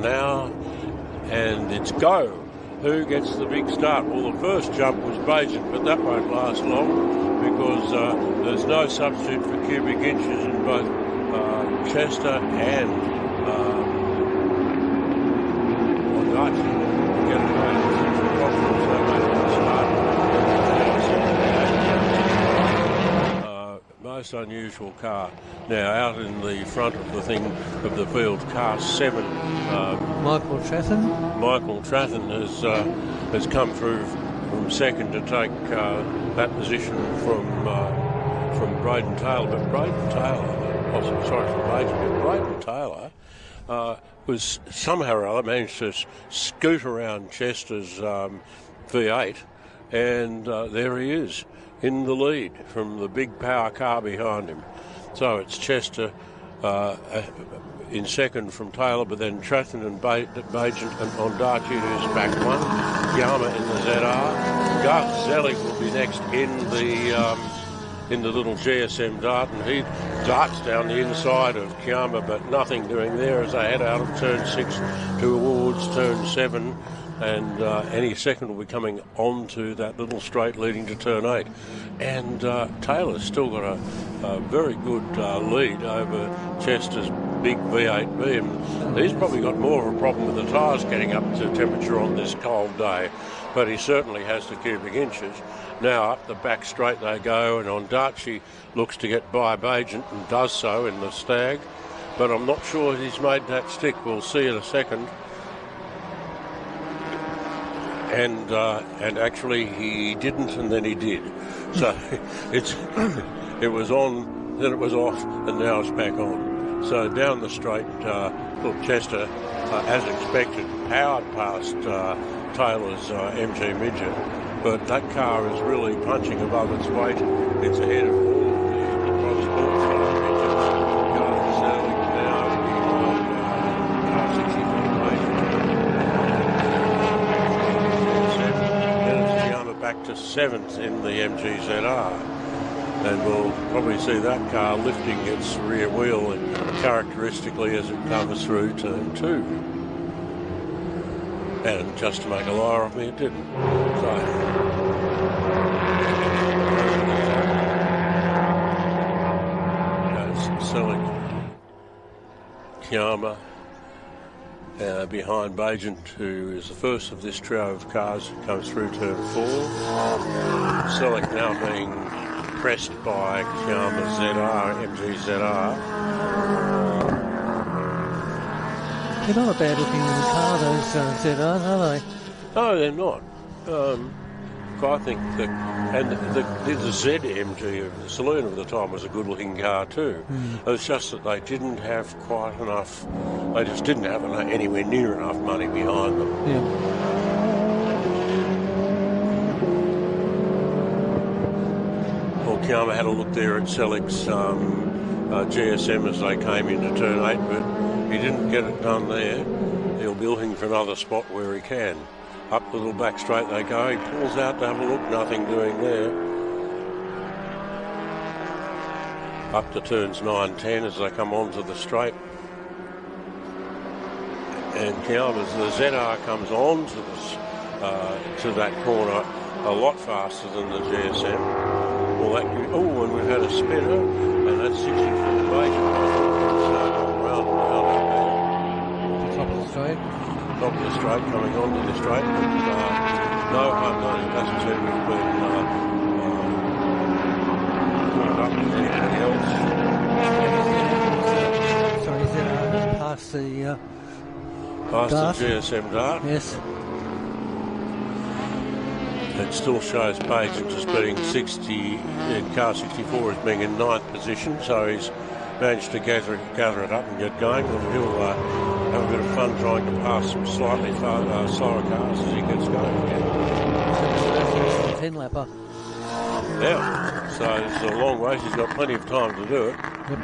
now, and it's go. Who gets the big start? Well, the first jump was Bajent, but that won't last long because there's no substitute for cubic inches in both Chester and Ondaatje. Get it right. Most unusual car. Now out in the front of the field, car 7. Michael Trathen. Michael Trathen has come through from second to take that position from Braden Taylor. But Braden Taylor was somehow or other managed to scoot around Chester's V8, and there he is in the lead from the big power car behind him. So it's Chester in second from Taylor, but then Trathen and Bajent and Ondaatje, who's back one. Kiama in the ZR. Garth Zelig will be next in the little GSM dart, and he darts down the inside of Kiama, but nothing doing there as they head out of turn 6 towards turn 7. And any second will be coming onto that little straight leading to turn 8. And Taylor's still got a very good lead over Chester's big V8B. And he's probably got more of a problem with the tyres getting up to temperature on this cold day, but he certainly has the cubic inches. Now up the back straight they go, and Ondaatje looks to get by Bajent and does so in the Stag, but I'm not sure he's made that stick. We'll see in a second. And actually he didn't, and then he did. So it was on, then it was off, and now it's back on. So down the straight, Chester, as expected, powered past Taylor's MG Midget, but that car is really punching above its weight. It's ahead of all of the Pro Sports midgets. Garth Zelig now behind car 65. Back to 7th in the MGZR, and we'll probably see that car lifting its rear wheel characteristically as it comes through turn 2. And just to make a liar of me, it didn't. So Zelig, Kiama, behind Bajent, who is the first of this trio of cars that comes through turn 4. Zelig now being pressed by Kiama MG ZR. They're not a bad looking little car, those ZRs, are they? No, they're not. I think that, and the ZMG of the saloon of the time was a good looking car too. It was just that they didn't have quite enough, they just didn't have anywhere near enough money behind them. Yeah. Well, Kiama had a look there at Zelig's GSM as they came into turn 8, but he didn't get it done there. He'll be looking for another spot where he can. Up the little back straight they go. He pulls out to have a look. Nothing doing there. Up to turns 9, 10 as they come onto the straight. And Kiama's, the ZR comes on to that corner a lot faster than the GSM. Well, and we've had a spinner, and that's 64 Bajent. Round. Top of the straight. Top of the straight, coming onto the straight, but no, it doesn't seem to have been caught up with anybody else. Sorry, is that past the GSM dart? Yes. It still shows Bajent as being 60, in car 64 as being in 9th position, so he's managed to gather it up and get going, but he'll have a bit of fun trying to pass some slightly slower cars as he gets going again. 10-lapper. Yeah, so it's a long way. He's got plenty of time to do it. Yep.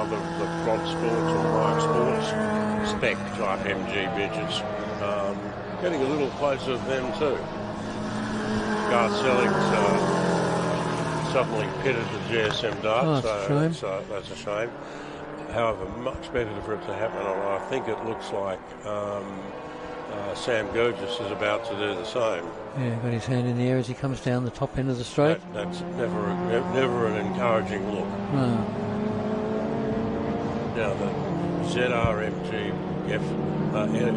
some of the Prod Sports or Mike Sports spec type MG midgets. Getting a little closer to them too. Garcelling's suddenly pitted the GSM dart, that's a shame. However, much better for it to happen, and I think it looks like Sam Gurgis is about to do the same. Yeah, got his hand in the air as he comes down the top end of the straight. That's never an encouraging look. No. Now the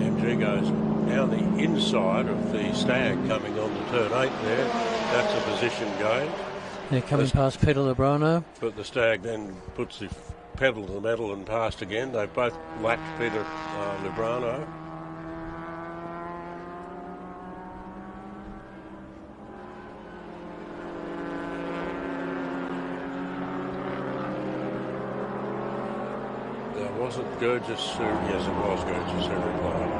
MG goes down the inside of the Stag coming on to turn 8 there. That's a position gain. They're coming past Peter Lebrano. But the Stag then puts the pedal to the metal and passed again. They both lapped Peter Lebrano. Wasn't Gurgis who... Yes, it was Gurgis who replied.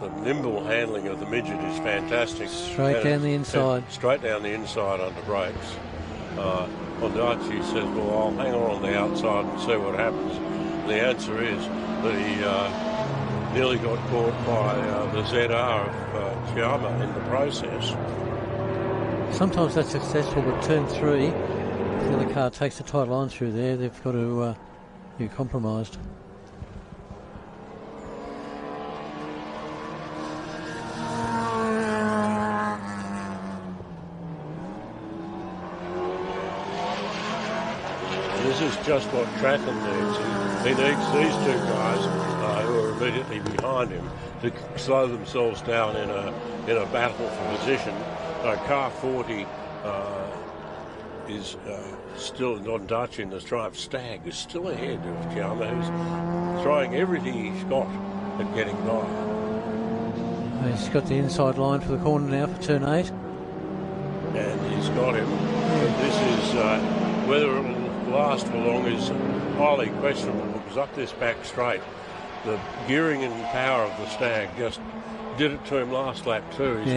The nimble handling of the midget is fantastic. Straight down the inside. Straight down the inside under brakes. Ondaatje says, well, I'll hang on the outside and see what happens. The answer is that he nearly got caught by the ZR of Chiama in the process. Sometimes that's successful, but turn 3, if the other car takes a tight line through there, they've got to be compromised. This is just what Tratham needs. He needs these two guys who are immediately behind him to slow themselves down in a battle for position. Car 40 is still Ondaatje in the stripe. Stag is still ahead of Chiama, who's trying everything he's got at getting by. He's got the inside line for the corner now for turn 8. And he's got him. But this is whether it will last for long is highly questionable, because up this back straight, the gearing and power of the Stag just did it to him last lap too. He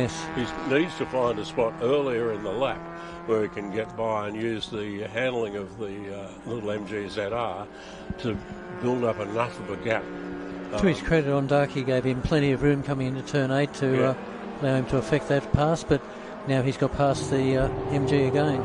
needs to find a spot earlier in the lap where he can get by and use the handling of the little MG ZR to build up enough of a gap. To his credit, Ondaatje gave him plenty of room coming into turn 8 to allow him to affect that pass, but now he's got past the MG again.